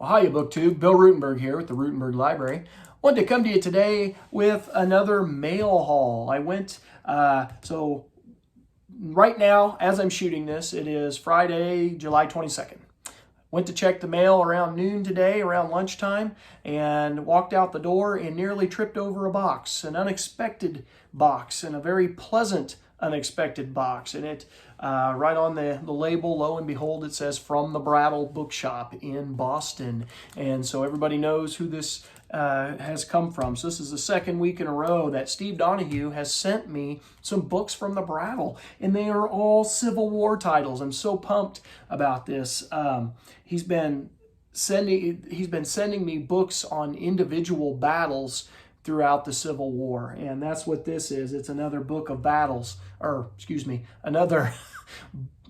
Well, hiya, BookTube. Bill Ruttenberg here with the Ruttenberg Library. Wanted to come to you today with another mail haul. I went, so right now, as I'm shooting this, it is Friday, July 22nd. Went to check the mail around noon today, around lunchtime, and walked out the door and nearly tripped over a box, an unexpected box, and a very pleasant unexpected box. And it, right on the label, lo and behold, it says from the Brattle bookshop in Boston. And so everybody knows who this has come from. So this is the second week in a row that Steve Donahue has sent me some books from the Brattle, and they are all Civil War titles. I'm so pumped about this. He's been sending me books on individual battles throughout the Civil War, and that's what this is. It's another book of battles, or excuse me, another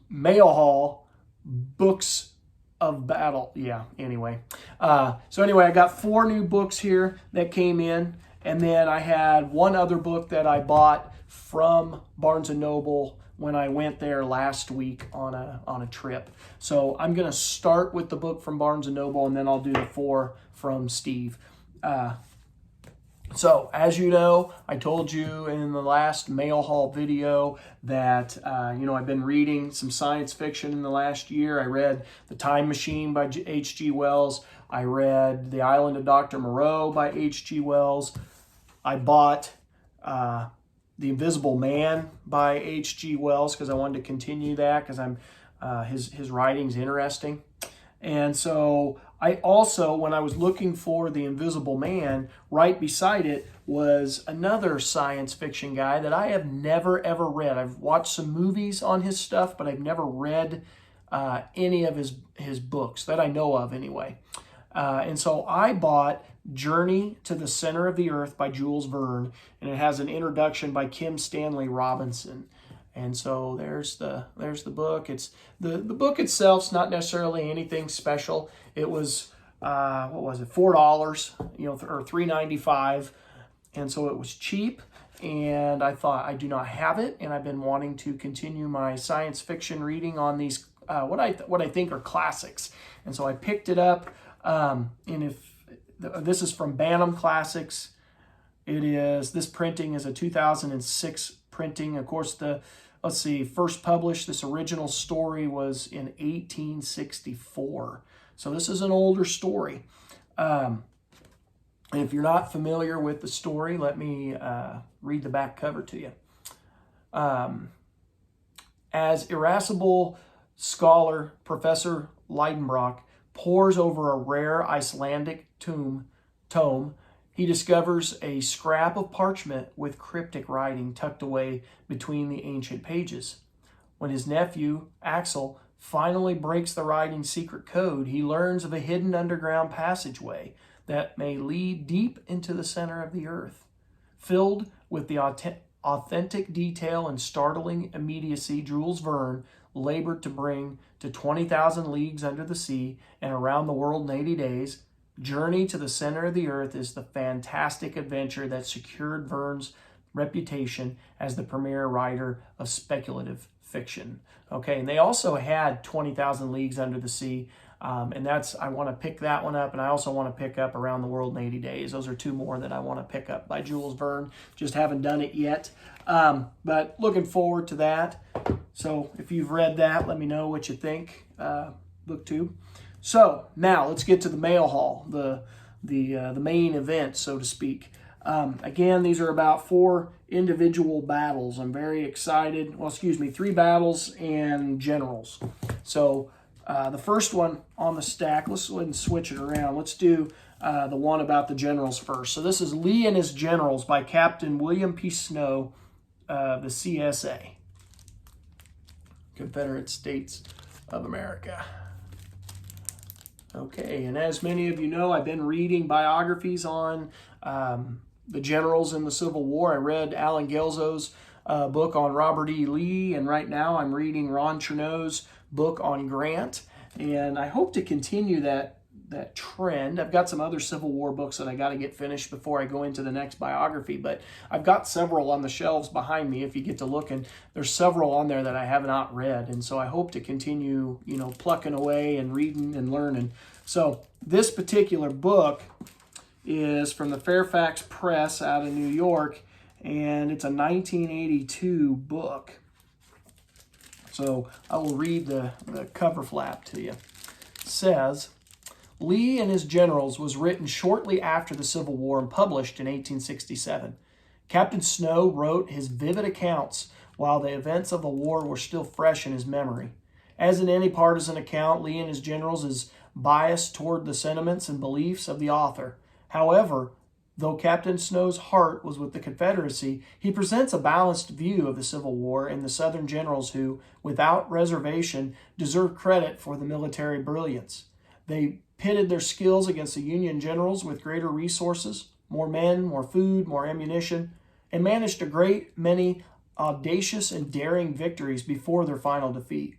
mail haul, books of battle. Yeah, anyway. So anyway, I got 4 new books here that came in, and then I had one other book that I bought from Barnes & Noble when I went there last week on a trip. So I'm going to start with the book from Barnes & Noble, and then I'll do the 4 from Steve. So, as you know, I told you in the last mail haul video that, I've been reading some science fiction in the last year. I read The Time Machine by H.G. Wells. I read The Island of Dr. Moreau by H.G. Wells. I bought The Invisible Man by H.G. Wells because I wanted to continue that because his writing's interesting. And so I also, when I was looking for The Invisible Man, right beside it was another science fiction guy that I have never, ever read. I've watched some movies on his stuff, but I've never read any of his books that I know of anyway. And so I bought Journey to the Center of the Earth by Jules Verne, and it has an introduction by Kim Stanley Robinson. And so there's the book. It's the book itself's not necessarily anything special. It was what was it, $4, or $3.95, and so it was cheap. And I thought, I do not have it, and I've been wanting to continue my science fiction reading on these what I think are classics. And so I picked it up. And this is from Bantam Classics. This printing is a 2006 printing. Of course, first published, this original story was in 1864. So this is an older story. And if you're not familiar with the story, let me read the back cover to you. As irascible scholar Professor Lidenbrock pores over a rare Icelandic tome, he discovers a scrap of parchment with cryptic writing tucked away between the ancient pages. When his nephew, Axel, finally breaks the writing's secret code, he learns of a hidden underground passageway that may lead deep into the center of the earth. Filled with the authentic detail and startling immediacy Jules Verne labored to bring to 20,000 Leagues Under the Sea and Around the World in 80 Days, Journey to the Center of the Earth is the fantastic adventure that secured Verne's reputation as the premier writer of speculative fiction. Okay, and they also had 20,000 Leagues Under the Sea, and I want to pick that one up, and I also want to pick up Around the World in 80 Days. Those are 2 more that I want to pick up by Jules Verne. Just haven't done it yet, but looking forward to that. So if you've read that, let me know what you think, BookTube. So now let's get to the mail haul, the main event, so to speak. Again, these are about 4 individual battles. I'm very excited. 3 battles and generals. So the first one on the stack, let's go ahead and switch it around. Let's do the one about the generals first. So this is Lee and His Generals by Captain William P. Snow, the CSA, Confederate States of America. Okay, and as many of you know, I've been reading biographies on the generals in the Civil War. I read Alan Gelzo's book on Robert E. Lee, and right now I'm reading Ron Chernow's book on Grant. And I hope to continue that that trend. I've got some other Civil War books that I got to get finished before I go into the next biography, but I've got several on the shelves behind me. If you get to looking, there's several on there that I have not read, and so I hope to continue, plucking away and reading and learning. So this particular book is from the Fairfax Press out of New York, and it's a 1982 book. So I will read the cover flap to you. It says, Lee and His Generals was written shortly after the Civil War and published in 1867. Captain Snow wrote his vivid accounts while the events of the war were still fresh in his memory. As in any partisan account, Lee and His Generals is biased toward the sentiments and beliefs of the author. However, though Captain Snow's heart was with the Confederacy, he presents a balanced view of the Civil War and the Southern generals who, without reservation, deserve credit for the military brilliance. They pitted their skills against the Union generals with greater resources, more men, more food, more ammunition, and managed a great many audacious and daring victories before their final defeat.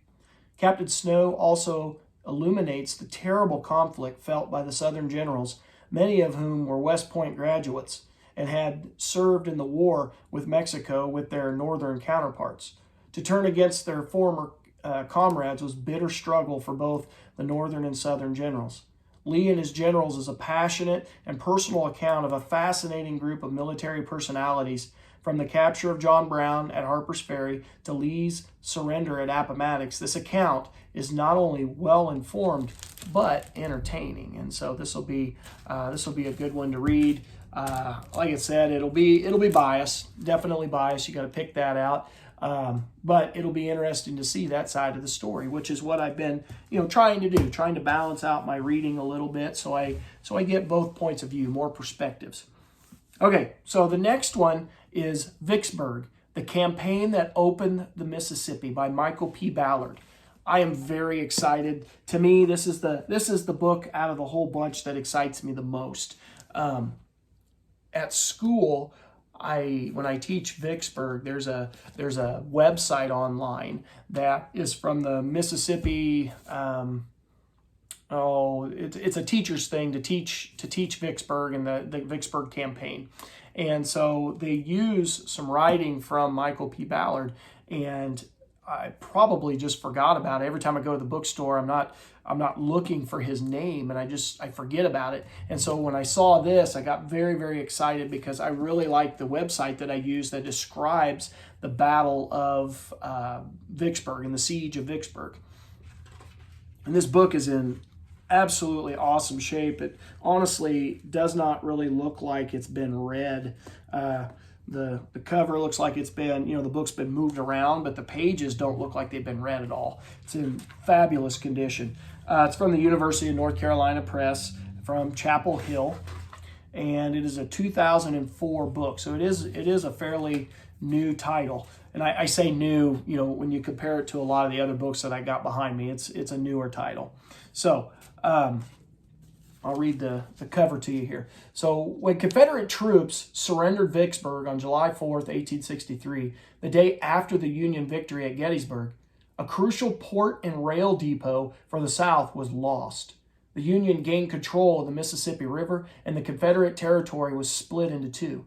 Captain Snow also illuminates the terrible conflict felt by the Southern generals, many of whom were West Point graduates and had served in the war with Mexico with their northern counterparts. To turn against their former comrades was bitter struggle for both the northern and southern generals. Lee and His Generals is a passionate and personal account of a fascinating group of military personalities, from the capture of John Brown at Harper's Ferry to Lee's surrender at Appomattox. This account is not only well informed but entertaining, and so this will be a good one to read. Like I said, it'll be biased, definitely biased. You got to pick that out. But it'll be interesting to see that side of the story, which is what I've been, trying to do, trying to balance out my reading a little bit, so I get both points of view, more perspectives. Okay, so the next one is Vicksburg, The Campaign That Opened the Mississippi by Michael P. Ballard. I am very excited. To me, this is the book out of the whole bunch that excites me the most. At school, when I teach Vicksburg, there's a website online that is from the Mississippi. It's a teacher's thing to teach Vicksburg and the Vicksburg campaign, and so they use some writing from Michael P. Ballard, and I probably just forgot about it. Every time I go to the bookstore, I'm not looking for his name, and I forget about it. And so when I saw this, I got very, very excited because I really like the website that I use that describes the Battle of Vicksburg and the Siege of Vicksburg. And this book is in absolutely awesome shape. It honestly does not really look like it's been read. The cover looks like it's been, the book's been moved around, but the pages don't look like they've been read at all. It's in fabulous condition. It's from the University of North Carolina Press, from Chapel Hill, and it is a 2004 book. So it is a fairly new title. And I say new, when you compare it to a lot of the other books that I got behind me, it's a newer title. So I'll read the cover to you here. So when Confederate troops surrendered Vicksburg on July 4th, 1863, the day after the Union victory at Gettysburg, a crucial port and rail depot for the South was lost. The Union gained control of the Mississippi River, and the Confederate territory was split into two.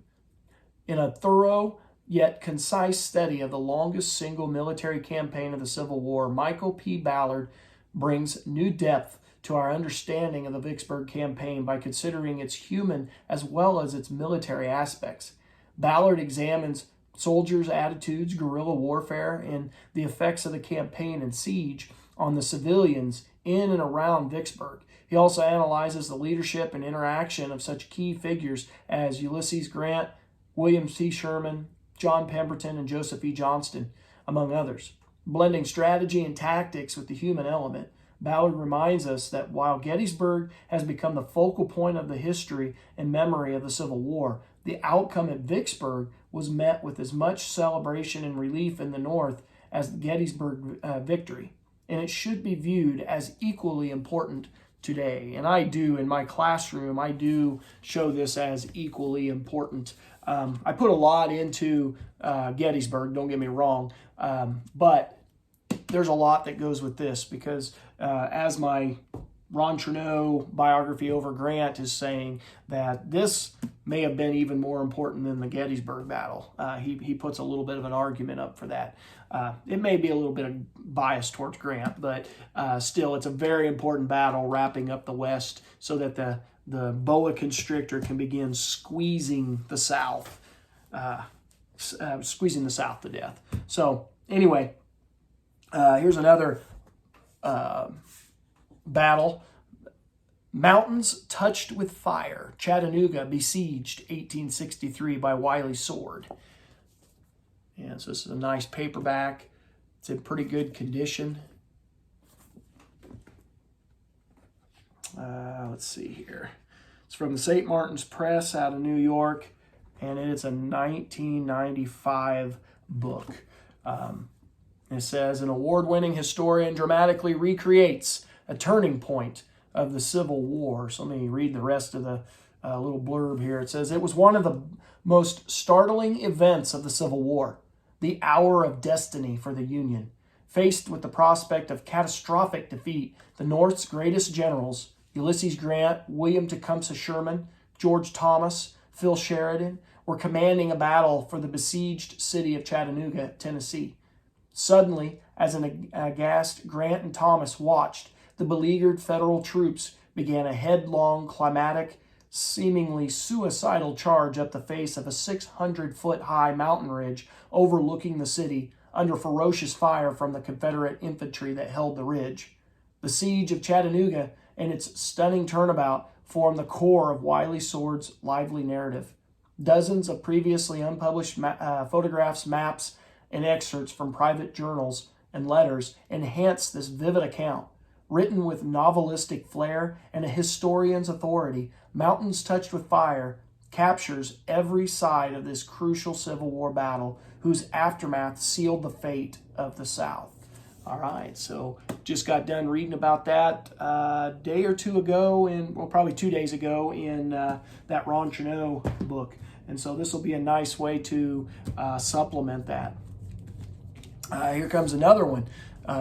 In a thorough yet concise study of the longest single military campaign of the Civil War, Michael P. Ballard brings new depth to our understanding of the Vicksburg campaign by considering its human as well as its military aspects. Ballard examines soldiers' attitudes, guerrilla warfare, and the effects of the campaign and siege on the civilians in and around Vicksburg. He also analyzes the leadership and interaction of such key figures as Ulysses Grant, William C. Sherman, John Pemberton, and Joseph E. Johnston, among others. Blending strategy and tactics with the human element, Ballard reminds us that while Gettysburg has become the focal point of the history and memory of the Civil War, the outcome at Vicksburg was met with as much celebration and relief in the North as the Gettysburg victory, and it should be viewed as equally important today. And I do, in my classroom, I do show this as equally important. I put a lot into Gettysburg, don't get me wrong, but there's a lot that goes with this because as my Ron Chernow biography over Grant is saying that this may have been even more important than the Gettysburg battle. He puts a little bit of an argument up for that. It may be a little bit of bias towards Grant, but still, it's a very important battle wrapping up the West so that the boa constrictor can begin squeezing the South, to death. So anyway, here's another battle. Mountains touched with fire. Chattanooga besieged 1863 by Wiley Sword. And so this is a nice paperback. It's in pretty good condition. Let's see here. It's from the St. Martin's Press out of New York, and it's a 1995 book. It says, an award-winning historian dramatically recreates a turning point of the Civil War. So let me read the rest of the little blurb here. It says, it was one of the most startling events of the Civil War, the hour of destiny for the Union. Faced with the prospect of catastrophic defeat, the North's greatest generals, Ulysses Grant, William Tecumseh Sherman, George Thomas, Phil Sheridan, were commanding a battle for the besieged city of Chattanooga, Tennessee. Suddenly, as an aghast Grant and Thomas watched, the beleaguered federal troops began a headlong, climatic, seemingly suicidal charge up the face of a 600-foot-high mountain ridge overlooking the city under ferocious fire from the Confederate infantry that held the ridge. The siege of Chattanooga and its stunning turnabout formed the core of Wiley Sword's lively narrative. Dozens of previously unpublished photographs, maps, and excerpts from private journals and letters enhance this vivid account. Written with novelistic flair and a historian's authority, Mountains Touched with Fire captures every side of this crucial Civil War battle whose aftermath sealed the fate of the South. All right, so just got done reading about that a day or two ago, probably 2 days ago in that Ron Chernow book. And so this will be a nice way to supplement that. Here comes another one.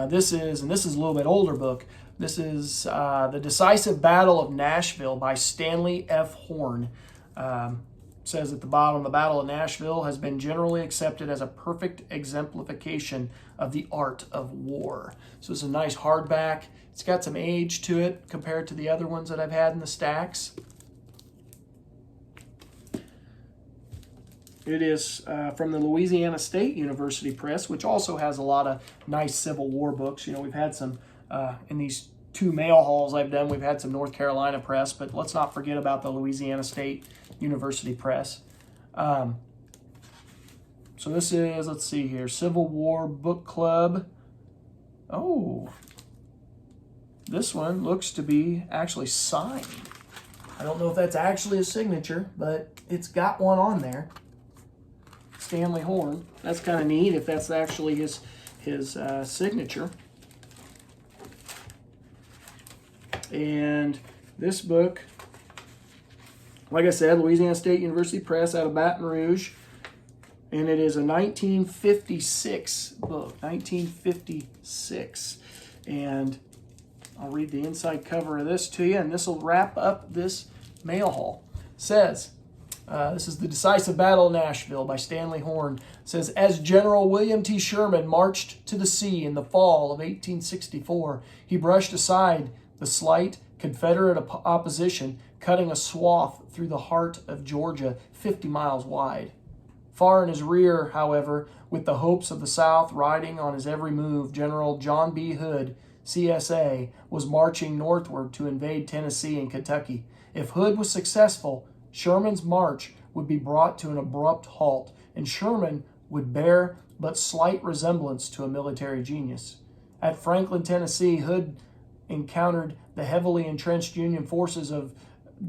This is a little bit older book. This is The Decisive Battle of Nashville by Stanley F. Horn. Says at the bottom, the Battle of Nashville has been generally accepted as a perfect exemplification of the art of war. So it's a nice hardback. It's got some age to it compared to the other ones that I've had in the stacks. It is from the Louisiana State University Press, which also has a lot of nice Civil War books. You know, we've had some, in these 2 mail hauls I've done, we've had some North Carolina Press, but let's not forget about the Louisiana State University Press. So this is, let's see here, Civil War Book Club. Oh, this one looks to be actually signed. I don't know if that's actually a signature, but it's got one on there. Stanley Horn. That's kind of neat if that's actually his signature. And this book, like I said, Louisiana State University Press out of Baton Rouge. And it is a 1956 book, 1956. And I'll read the inside cover of this to you, and this will wrap up this mail haul. It says, this is The Decisive Battle of Nashville by Stanley Horn. It says, as General William T. Sherman marched to the sea in the fall of 1864, he brushed aside the slight Confederate opposition, cutting a swath through the heart of Georgia 50 miles wide. Far in his rear, however, with the hopes of the South riding on his every move, General John B. Hood, CSA, was marching northward to invade Tennessee and Kentucky. If Hood was successful, Sherman's march would be brought to an abrupt halt, and Sherman would bear but slight resemblance to a military genius. At Franklin, Tennessee, Hood encountered the heavily entrenched Union forces of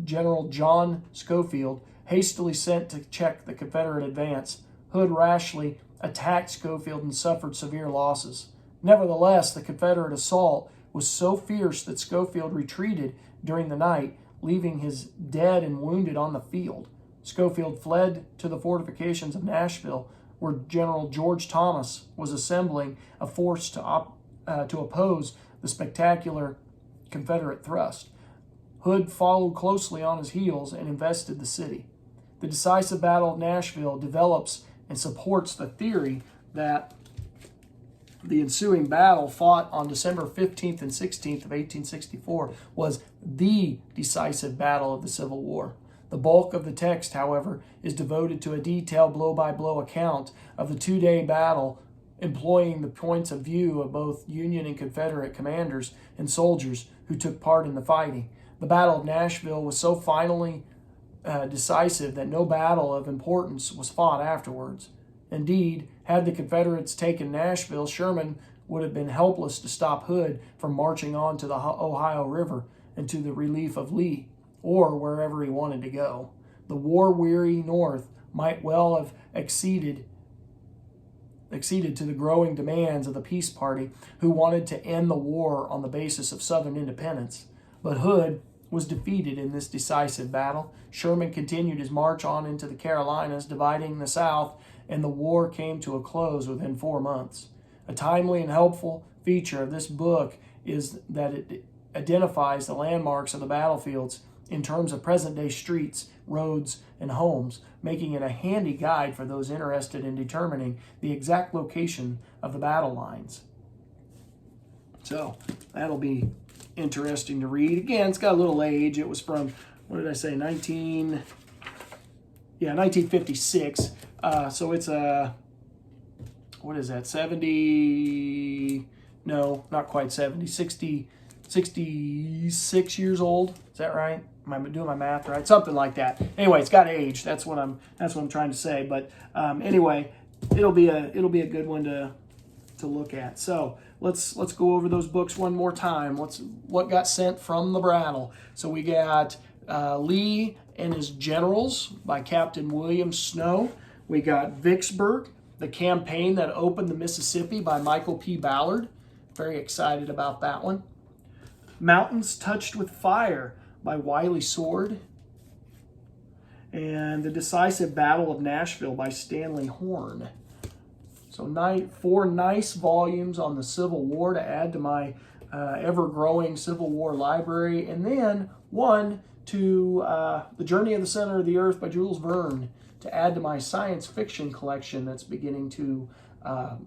General John Schofield, hastily sent to check the Confederate advance. Hood rashly attacked Schofield and suffered severe losses. Nevertheless, the Confederate assault was so fierce that Schofield retreated during the night, leaving his dead and wounded on the field. Schofield fled to the fortifications of Nashville, where General George Thomas was assembling a force to oppose the spectacular Confederate thrust. Hood followed closely on his heels and invested the city. The decisive Battle of Nashville develops and supports the theory that the ensuing battle, fought on December 15th and 16th of 1864, was the decisive battle of the Civil War. The bulk of the text, however, is devoted to a detailed blow-by-blow account of the two-day battle, employing the points of view of both Union and Confederate commanders and soldiers who took part in the fighting. The Battle of Nashville was so finally decisive that no battle of importance was fought afterwards. Indeed, had the Confederates taken Nashville, Sherman would have been helpless to stop Hood from marching on to the Ohio River and to the relief of Lee, or wherever he wanted to go. The war-weary North might well have acceded to the growing demands of the peace party, who wanted to end the war on the basis of Southern independence. But Hood was defeated in this decisive battle. Sherman continued his march on into the Carolinas, dividing the South, and the war came to a close within 4 months. A timely and helpful feature of this book is that it identifies the landmarks of the battlefields in terms of present-day streets, roads, and homes, making it a handy guide for those interested in determining the exact location of the battle lines. So that'll be interesting to read. Again, it's got a little age. It was from, what did I say, 1956. So it's a, what is that, 70, no, not quite 70, 66 years old. Is that right? Am I doing my math right? Something like that. Anyway, it's got age. That's what I'm trying to say. But anyway, it'll be a good one to look at. So let's go over those books one more time. What got sent from the Brattle. So we got Lee and His Generals by Captain William Snow. We got Vicksburg, The Campaign That Opened the Mississippi by Michael P. Ballard. Very excited about that one. Mountains Touched with Fire by Wiley Sword. And The Decisive Battle of Nashville by Stanley Horn. So 4 nice volumes on the Civil War to add to my ever-growing Civil War library. And then one to The Journey of the Center of the Earth by Jules Verne to add to my science fiction collection that's beginning to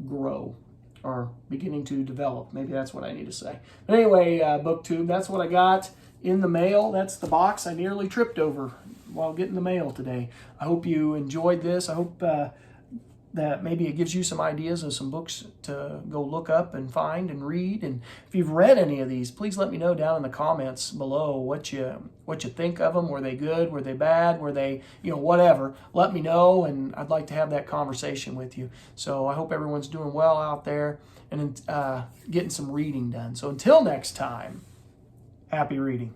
grow, or beginning to develop. Maybe that's what I need to say. But anyway, BookTube, that's what I got in the mail. That's the box I nearly tripped over while getting the mail today. I hope you enjoyed this. I hope that maybe it gives you some ideas of some books to go look up and find and read. And if you've read any of these, please let me know down in the comments below what you think of them. Were they good? Were they bad? Were they, whatever. Let me know, and I'd like to have that conversation with you. So I hope everyone's doing well out there and getting some reading done. So until next time, happy reading.